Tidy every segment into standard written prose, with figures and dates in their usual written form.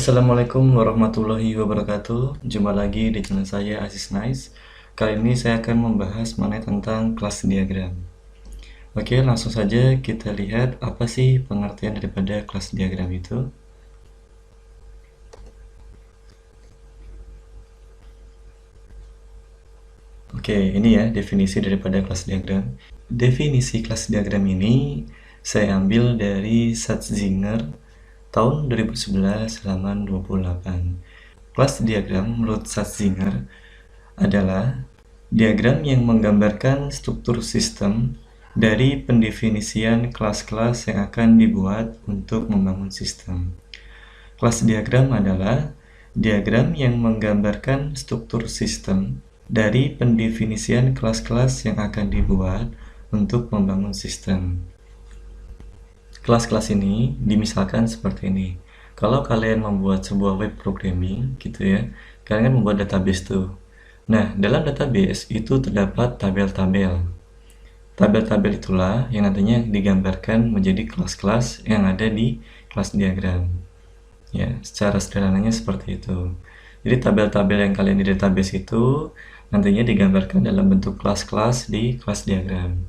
Assalamualaikum warahmatullahi wabarakatuh. Jumpa lagi di channel saya Aziz Nice. Kali ini saya akan membahas mengenai tentang kelas diagram. Oke, langsung saja kita lihat apa sih pengertian daripada kelas diagram itu. Oke, ini ya definisi daripada kelas diagram. Definisi kelas diagram ini saya ambil dari Schatzinger tahun 2011 halaman 28. Kelas diagram menurut Schatzinger adalah diagram yang menggambarkan struktur sistem dari pendefinisian kelas-kelas yang akan dibuat untuk membangun sistem. Kelas diagram adalah diagram yang menggambarkan struktur sistem dari pendefinisian kelas-kelas yang akan dibuat untuk membangun sistem. Kelas-kelas ini dimisalkan seperti ini. Kalau kalian membuat sebuah web programming gitu ya, kalian kan membuat database tuh. Nah, dalam database itu terdapat tabel-tabel. Tabel-tabel itulah yang nantinya digambarkan menjadi kelas-kelas yang ada di kelas diagram. Ya, secara sederhananya seperti itu. Jadi tabel-tabel yang kalian di database itu nantinya digambarkan dalam bentuk kelas-kelas di kelas diagram.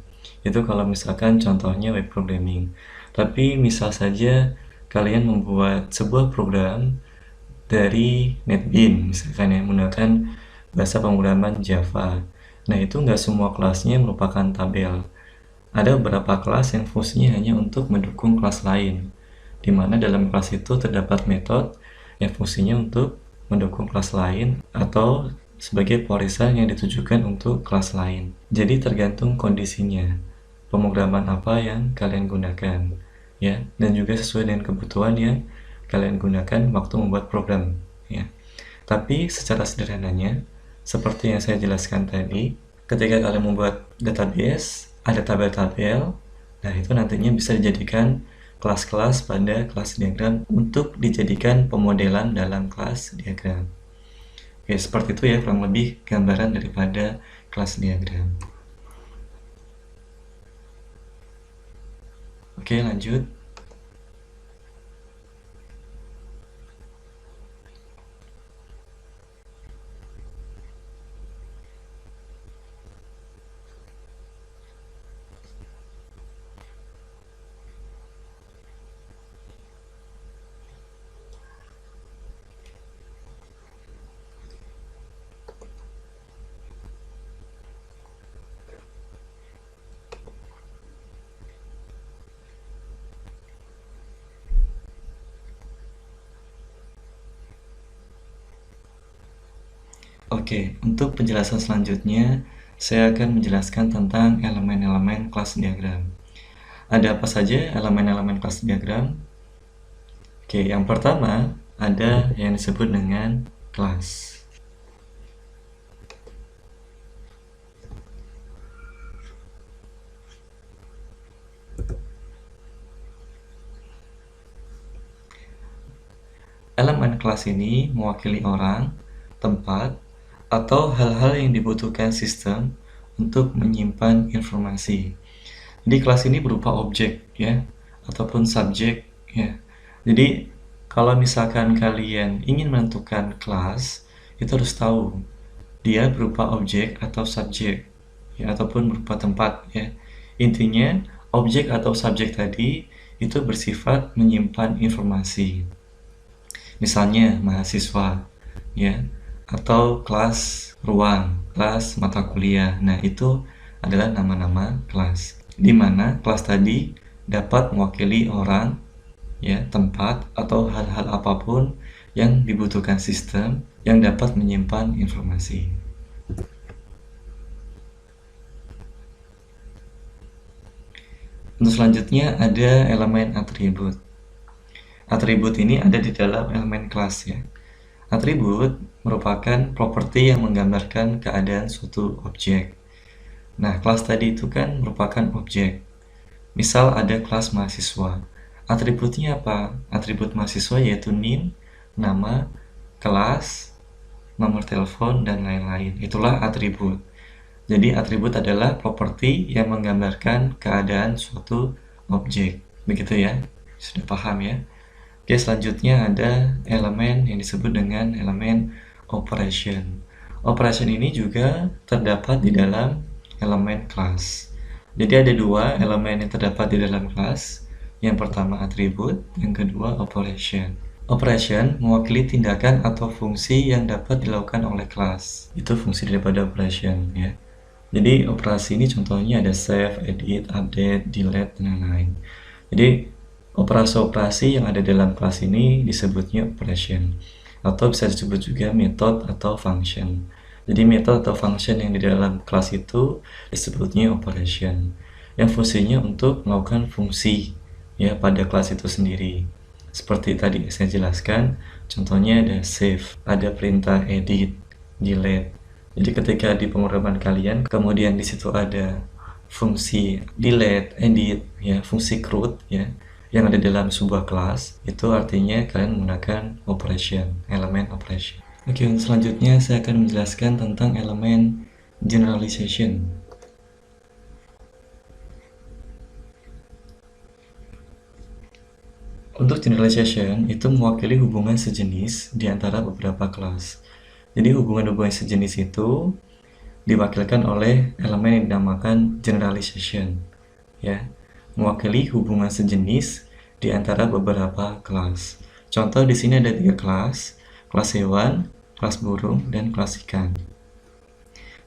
Itu kalau misalkan contohnya web programming. Tapi misal saja kalian membuat sebuah program dari NetBeans misalkan ya, menggunakan bahasa pemrograman Java. Nah, itu nggak semua kelasnya merupakan tabel. Ada beberapa kelas yang fungsinya hanya untuk mendukung kelas lain, di mana dalam kelas itu terdapat metode yang fungsinya untuk mendukung kelas lain atau sebagai pewarisan yang ditujukan untuk kelas lain. Jadi tergantung kondisinya, pemrograman apa yang kalian gunakan, ya, dan juga sesuai dengan kebutuhan yang kalian gunakan waktu membuat program, ya. Tapi secara sederhananya, seperti yang saya jelaskan tadi, ketika kalian membuat database, ada tabel-tabel, nah itu nantinya bisa dijadikan kelas-kelas pada kelas diagram untuk dijadikan pemodelan dalam kelas diagram. Oke, seperti itu ya kurang lebih gambaran daripada kelas diagram. Oke, lanjut. Oke, untuk penjelasan selanjutnya, saya akan menjelaskan tentang elemen-elemen kelas diagram. Ada apa saja elemen-elemen kelas diagram? Oke, yang pertama ada yang disebut dengan kelas. Elemen kelas ini mewakili orang, tempat, atau hal-hal yang dibutuhkan sistem untuk menyimpan informasi. Jadi kelas ini berupa objek ya, ataupun subjek ya. Jadi kalau misalkan kalian ingin menentukan kelas, itu harus tahu dia berupa objek atau subjek ya, ataupun berupa tempat ya. Intinya objek atau subjek tadi itu bersifat menyimpan informasi. Misalnya mahasiswa ya, atau kelas ruang, kelas mata kuliah. Nah, itu adalah nama-nama kelas, di mana kelas tadi dapat mewakili orang ya, tempat, atau hal-hal apapun yang dibutuhkan sistem yang dapat menyimpan informasi. Untuk selanjutnya ada elemen atribut. Atribut ini ada di dalam elemen kelas ya. Atribut merupakan properti yang menggambarkan keadaan suatu objek. Nah, kelas tadi itu kan merupakan objek. Misal ada kelas mahasiswa. Atributnya apa? Atribut mahasiswa yaitu NIM, nama, kelas, nomor telepon, dan lain-lain. Itulah atribut. Jadi atribut adalah properti yang menggambarkan keadaan suatu objek. Begitu ya? Sudah paham ya? Oke, selanjutnya ada elemen yang disebut dengan elemen operation. Operation ini juga terdapat di dalam elemen kelas. Jadi ada dua elemen yang terdapat di dalam kelas. Yang pertama atribut, yang kedua operation. Operation mewakili tindakan atau fungsi yang dapat dilakukan oleh kelas. Itu fungsi daripada operation ya. Jadi operasi ini contohnya ada save, edit, update, delete, dan lain-lain. Jadi operasi-operasi yang ada dalam kelas ini disebutnya operation, atau bisa disebut juga method atau function. Jadi method atau function yang di dalam kelas itu disebutnya operation, yang fungsinya untuk melakukan fungsi ya pada kelas itu sendiri. Seperti tadi saya jelaskan, contohnya ada save, ada perintah edit, delete. Jadi ketika di pemrograman kalian, kemudian di situ ada fungsi delete, edit, ya, fungsi CRUD, ya, yang ada dalam sebuah kelas, itu artinya kalian menggunakan operation, elemen operation. Oke, selanjutnya saya akan menjelaskan tentang elemen generalization. Untuk generalization, itu mewakili hubungan sejenis di antara beberapa kelas. Jadi hubungan-hubungan sejenis itu diwakilkan oleh elemen yang dinamakan generalization, ya, mewakili hubungan sejenis di antara beberapa kelas. Contoh di sini ada 3 kelas hewan, kelas burung, dan kelas ikan.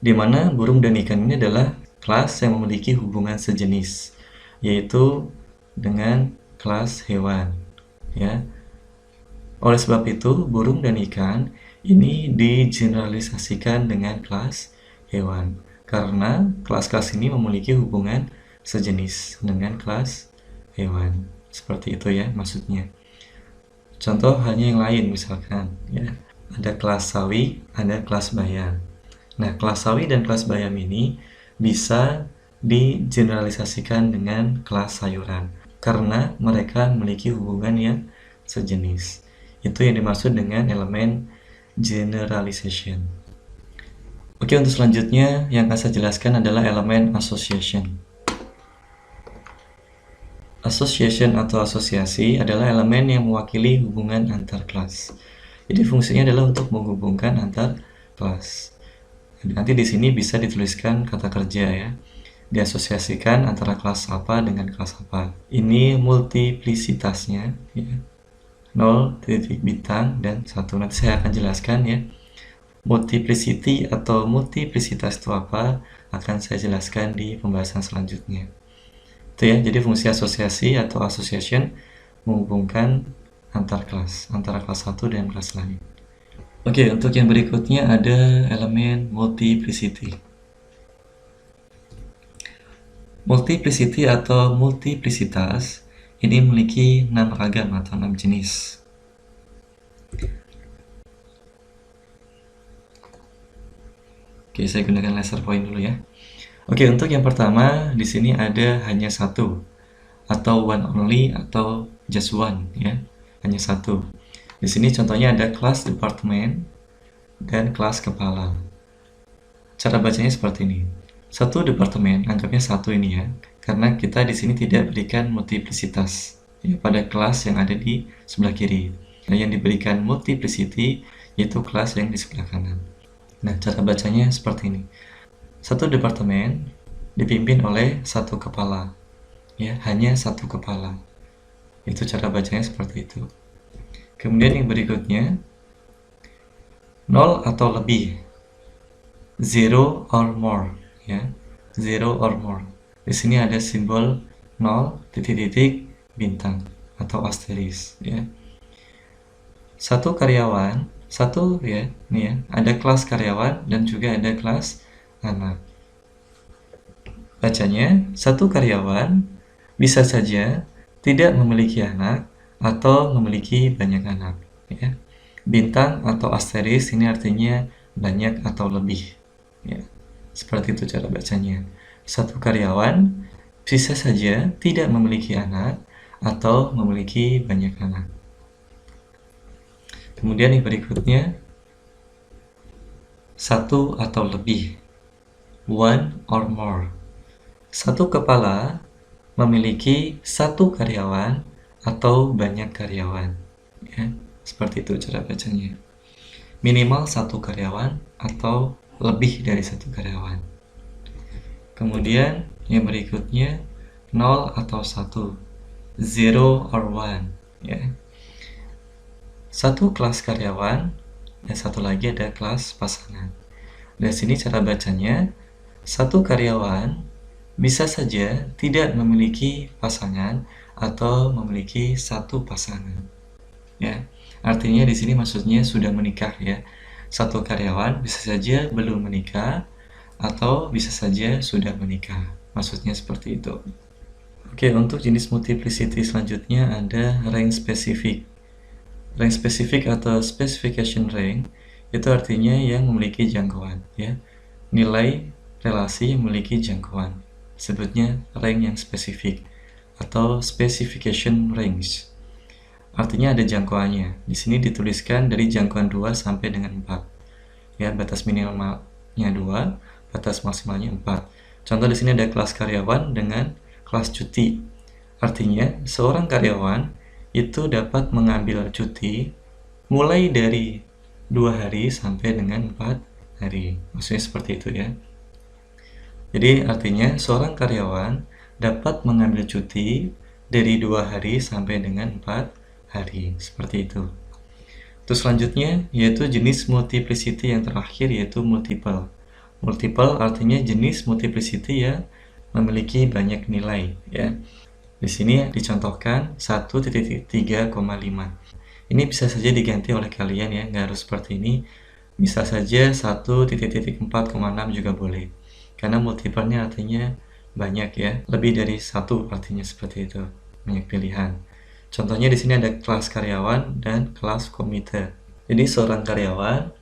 Di mana burung dan ikan ini adalah kelas yang memiliki hubungan sejenis, yaitu dengan kelas hewan, ya. Oleh sebab itu, burung dan ikan ini digeneralisasikan dengan kelas hewan, karena kelas-kelas ini memiliki hubungan sejenis dengan kelas hewan. Seperti itu ya maksudnya. Contoh hanya yang lain misalkan, ya. Ada kelas sawi, ada kelas bayam. Nah, kelas sawi dan kelas bayam ini bisa digeneralisasikan dengan kelas sayuran, karena mereka memiliki hubungan yang sejenis. Itu yang dimaksud dengan elemen generalization. Oke, untuk selanjutnya yang akan saya jelaskan adalah elemen association. Association atau asosiasi adalah elemen yang mewakili hubungan antar kelas. Jadi fungsinya adalah untuk menghubungkan antar kelas. Nanti di sini bisa dituliskan kata kerja ya. Diasosiasikan antara kelas apa dengan kelas apa. Ini multiplisitasnya ya. 0, titik bintang, dan 1. Nanti saya akan jelaskan ya. Multiplicity atau multiplisitas itu apa akan saya jelaskan di pembahasan selanjutnya. Itu ya, jadi fungsi asosiasi atau association menghubungkan antar kelas, antara kelas 1 dan kelas lain. Oke, untuk yang berikutnya ada elemen multiplicity. Multiplicity atau multiplisitas ini memiliki 6 ragam atau 6 jenis. Oke, saya gunakan laser point dulu ya. Oke, untuk yang pertama di sini ada hanya satu, atau one only, atau just one ya, hanya satu. Di sini contohnya ada kelas departemen dan kelas kepala. Cara bacanya seperti ini. Satu departemen, anggapnya satu ini ya, karena kita di sini tidak berikan multiplisitas ya, pada kelas yang ada di sebelah kiri. Nah, yang diberikan multiplicity yaitu kelas yang di sebelah kanan. Nah, cara bacanya seperti ini. Satu departemen dipimpin oleh satu kepala, ya, hanya satu kepala. Itu cara bacanya seperti itu. Kemudian yang berikutnya, 0 atau lebih, 0 or more, ya, 0 or more. Di sini ada simbol 0, titik-titik, bintang atau asteris, ya. Satu karyawan, satu ya, nih ya, ada kelas karyawan dan juga ada kelas anak. Bacanya, satu karyawan bisa saja tidak memiliki anak atau memiliki banyak anak. Ya. Bintang atau asteris ini artinya banyak atau lebih. Ya. Seperti itu cara bacanya. Satu karyawan bisa saja tidak memiliki anak atau memiliki banyak anak. Kemudian yang berikutnya, satu atau lebih, one or more. Satu kepala memiliki satu karyawan atau banyak karyawan. ya. Seperti itu cara bacanya. Minimal 1 karyawan atau lebih dari 1 karyawan. Kemudian yang berikutnya 0 atau 1, 0 or 1, ya. 1 kelas karyawan dan 1 lagi ada kelas pasangan. Dari sini cara bacanya, 1 karyawan bisa saja tidak memiliki pasangan atau memiliki 1 pasangan. Ya, artinya di sini maksudnya sudah menikah ya. 1 karyawan bisa saja belum menikah atau bisa saja sudah menikah. Maksudnya seperti itu. Oke, untuk jenis multiplicity selanjutnya ada range spesifik. Range spesifik atau specification range itu artinya yang memiliki jangkauan ya. Nilai relasi yang memiliki jangkauan. Sebutnya range yang spesifik atau specification range. Artinya ada jangkauannya. Di sini dituliskan dari jangkauan 2 sampai dengan 4. Ya, batas minimalnya 2, batas maksimalnya 4. Contoh di sini ada kelas karyawan dengan kelas cuti. Artinya, seorang karyawan itu dapat mengambil cuti mulai dari 2 hari sampai dengan 4 hari. Maksudnya seperti itu ya. Jadi artinya seorang karyawan dapat mengambil cuti dari 2 hari sampai dengan 4 hari. Seperti itu. Terus selanjutnya yaitu jenis multiplicity yang terakhir yaitu multiple. Multiple artinya jenis multiplicity yang memiliki banyak nilai ya. Di sini dicontohkan 1.3,5. Ini bisa saja diganti oleh kalian ya, nggak harus seperti ini. Bisa saja 1.4,6 juga boleh. Karena multiple-nya artinya banyak ya, lebih dari 1 artinya seperti itu. Banyak pilihan. Contohnya di sini ada kelas karyawan dan kelas komite. Jadi seorang karyawan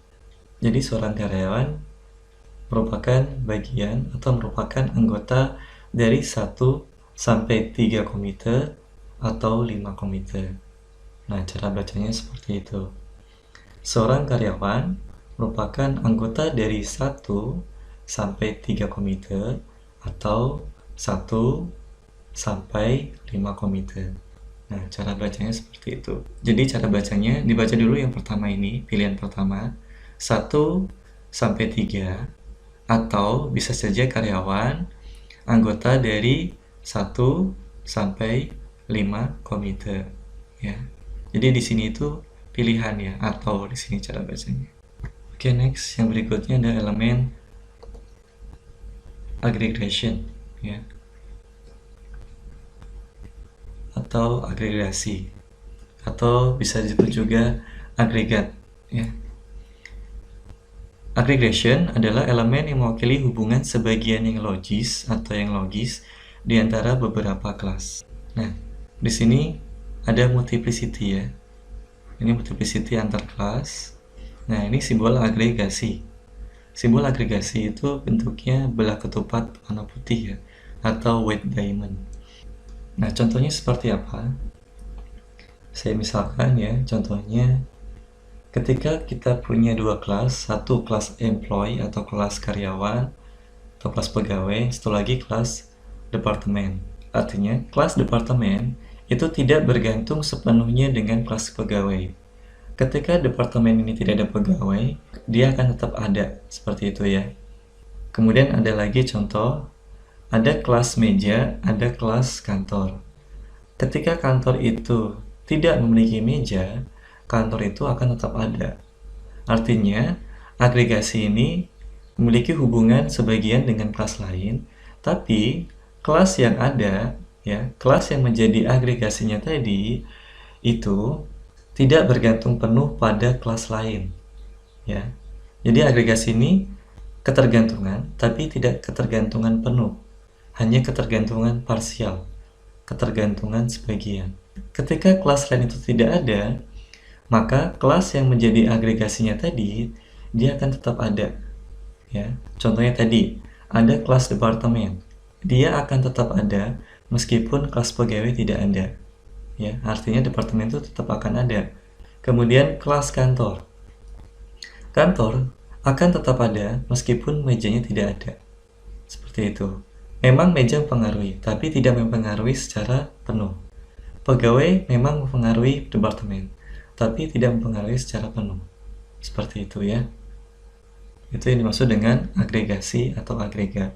merupakan bagian atau merupakan anggota dari 1 sampai 3 komite atau 5 komite. Nah, cara bacanya seperti itu. Seorang karyawan merupakan anggota dari 1 sampai 3 komite atau 1 sampai 5 komite. Nah, cara bacanya seperti itu. Jadi cara bacanya dibaca dulu yang pertama ini, pilihan pertama 1 sampai 3 atau bisa saja karyawan anggota dari 1 sampai 5 komite ya. Jadi di sini itu pilihan ya, atau di sini cara bacanya. Oke, next yang berikutnya ada elemen aggregation ya, atau agregasi, atau bisa disebut juga agregat ya. Aggregation adalah elemen yang mewakili hubungan sebagian yang logis atau yang logis di antara beberapa kelas. Nah, di sini ada multiplicity ya. Ini multiplicity antar kelas. Nah, ini simbol agregasi. Simbol agregasi itu bentuknya belah ketupat warna putih ya, atau white diamond. Nah, contohnya seperti apa? Saya misalkan ya, contohnya ketika kita punya 2 kelas, satu kelas employee atau kelas karyawan atau kelas pegawai, satu lagi kelas departemen. Artinya, kelas departemen itu tidak bergantung sepenuhnya dengan kelas pegawai. Ketika departemen ini tidak ada pegawai, dia akan tetap ada, seperti itu ya. Kemudian ada lagi contoh, ada kelas meja, ada kelas kantor. Ketika kantor itu tidak memiliki meja, kantor itu akan tetap ada. Artinya, agregasi ini memiliki hubungan sebagian dengan kelas lain, tapi kelas yang ada, ya, kelas yang menjadi agregasinya tadi itu tidak bergantung penuh pada kelas lain, ya. Jadi agregasi ini ketergantungan, tapi tidak ketergantungan penuh, hanya ketergantungan parsial, ketergantungan sebagian. Ketika kelas lain itu tidak ada, maka kelas yang menjadi agregasinya tadi dia akan tetap ada ya. Contohnya tadi ada kelas departemen, dia akan tetap ada meskipun kelas pegawai tidak ada ya, artinya departemen itu tetap akan ada. Kemudian kelas kantor akan tetap ada meskipun mejanya tidak ada, seperti itu. Memang meja mempengaruhi, tapi tidak mempengaruhi secara penuh. Pegawai memang mempengaruhi departemen, tapi tidak mempengaruhi secara penuh. Seperti itu ya. Itu yang dimaksud dengan agregasi atau agregat.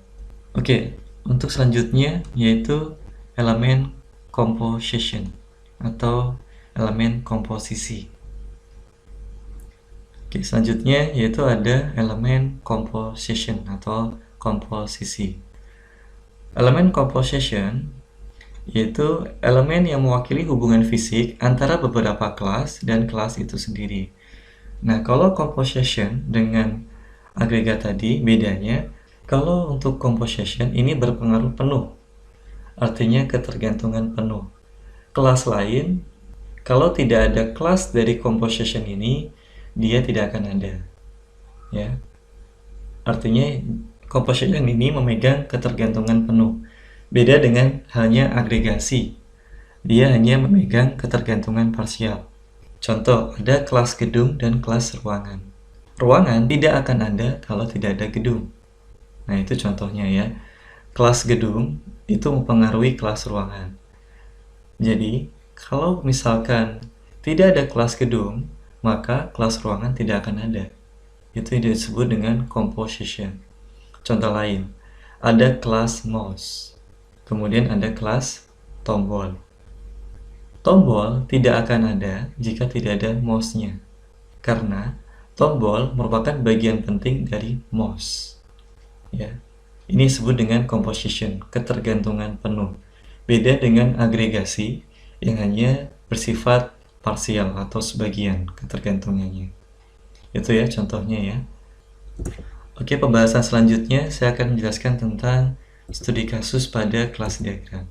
Oke, untuk selanjutnya yaitu elemen composition atau elemen komposisi. Oke, selanjutnya yaitu ada elemen composition atau komposisi. Elemen composition yaitu elemen yang mewakili hubungan fisik antara beberapa kelas dan kelas itu sendiri. Nah, kalau composition dengan agregat tadi bedanya, kalau untuk composition ini berpengaruh penuh, artinya ketergantungan penuh. Kelas lain, kalau tidak ada kelas dari composition ini, dia tidak akan ada. Ya. Artinya composition ini memegang ketergantungan penuh. Beda dengan halnya agregasi. Dia hanya memegang ketergantungan parsial. Contoh, ada kelas gedung dan kelas ruangan. Ruangan tidak akan ada kalau tidak ada gedung. Nah, itu contohnya ya. Kelas gedung itu mempengaruhi kelas ruangan. Jadi, kalau misalkan tidak ada kelas gedung, maka kelas ruangan tidak akan ada. Itu yang disebut dengan composition. Contoh lain, ada kelas mouse, kemudian ada kelas tombol. Tombol tidak akan ada jika tidak ada mouse-nya, karena tombol merupakan bagian penting dari mouse. Ya, ini disebut dengan composition, ketergantungan penuh. Beda dengan agregasi yang hanya bersifat parsial atau sebagian ketergantungannya. Itu ya contohnya ya. Oke, pembahasan selanjutnya saya akan menjelaskan tentang studi kasus pada kelas diagram.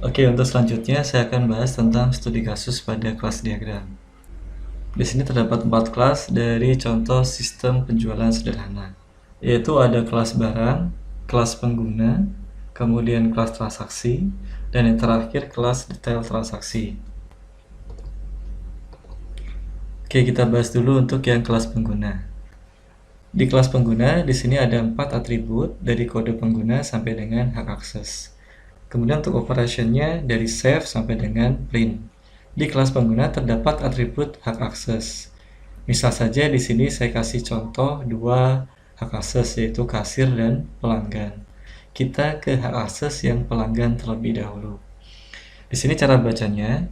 Oke, untuk selanjutnya saya akan bahas tentang studi kasus pada kelas diagram. Di sini terdapat 4 kelas dari contoh sistem penjualan sederhana, yaitu ada kelas barang, kelas pengguna, kemudian kelas transaksi, dan yang terakhir kelas detail transaksi. Oke, kita bahas dulu untuk yang kelas pengguna. Di kelas pengguna, di sini ada 4 atribut dari kode pengguna sampai dengan hak akses. Kemudian untuk operationnya dari save sampai dengan print. Di kelas pengguna terdapat atribut hak akses. Misal saja di sini saya kasih contoh 2 hak akses, yaitu kasir dan pelanggan. Kita ke hak akses yang pelanggan terlebih dahulu. Di sini cara bacanya,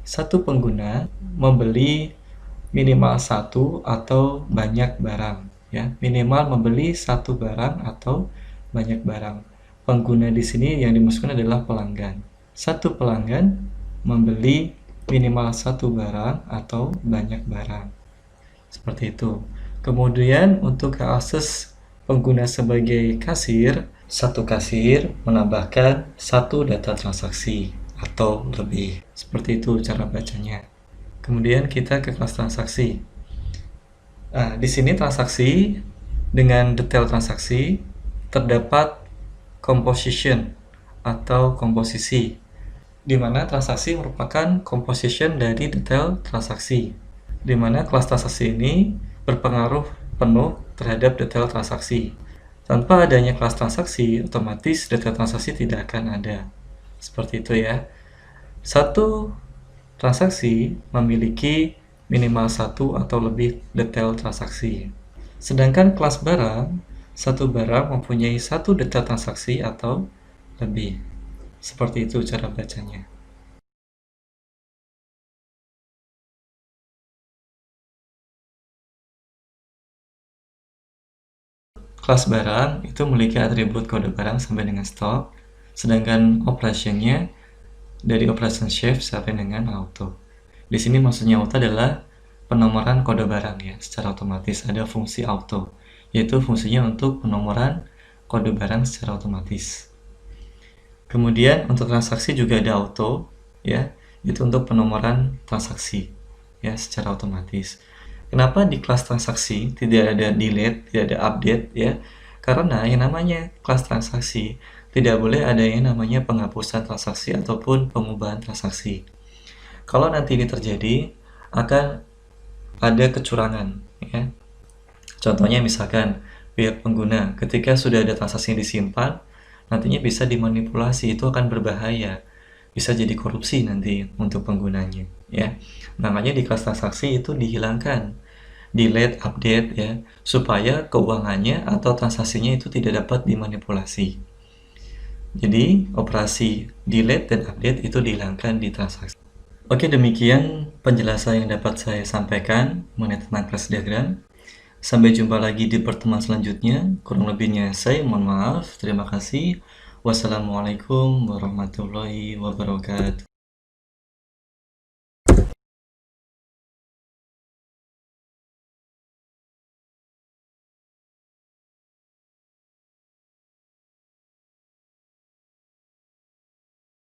satu pengguna membeli minimal 1 atau banyak barang. Ya, minimal membeli 1 barang atau banyak barang. Pengguna di sini yang dimaksudkan adalah pelanggan. Satu pelanggan membeli minimal 1 barang atau banyak barang. Seperti itu. Kemudian untuk akses pengguna sebagai kasir, satu kasir menambahkan 1 data transaksi atau lebih. Seperti itu cara bacanya. Kemudian kita ke kelas transaksi. Nah, di sini transaksi dengan detail transaksi terdapat composition atau komposisi, di mana transaksi merupakan composition dari detail transaksi, di mana kelas transaksi ini berpengaruh penuh terhadap detail transaksi. Tanpa adanya kelas transaksi, otomatis detail transaksi tidak akan ada. Seperti itu ya. Satu transaksi memiliki minimal 1 atau lebih detail transaksi. Sedangkan kelas barang, satu barang mempunyai 1 detail transaksi atau lebih. Seperti itu cara bacanya. Kelas barang itu memiliki atribut kode barang sampai dengan stock, sedangkan operationnya dari operation shift sampai dengan auto. Di sini maksudnya auto adalah penomoran kode barang ya, secara otomatis ada fungsi auto, yaitu fungsinya untuk penomoran kode barang secara otomatis. Kemudian untuk transaksi juga ada auto ya, itu untuk penomoran transaksi ya secara otomatis. Kenapa di kelas transaksi tidak ada delete, tidak ada update ya? Karena yang namanya kelas transaksi tidak boleh ada yang namanya penghapusan transaksi ataupun pengubahan transaksi. Kalau nanti ini terjadi, akan ada kecurangan, ya. Contohnya misalkan pihak pengguna ketika sudah ada transaksi yang disimpan, nantinya bisa dimanipulasi, itu akan berbahaya. Bisa jadi korupsi nanti untuk penggunanya, ya. Makanya di kelas transaksi itu dihilangkan, delete, update, ya, supaya keuangannya atau transaksinya itu tidak dapat dimanipulasi. Jadi, operasi delete dan update itu dihilangkan di transaksi. Oke, demikian penjelasan yang dapat saya sampaikan mengenai tentang class diagram. Sampai jumpa lagi di pertemuan selanjutnya. Kurang lebihnya saya mohon maaf. Terima kasih. Wassalamualaikum warahmatullahi wabarakatuh.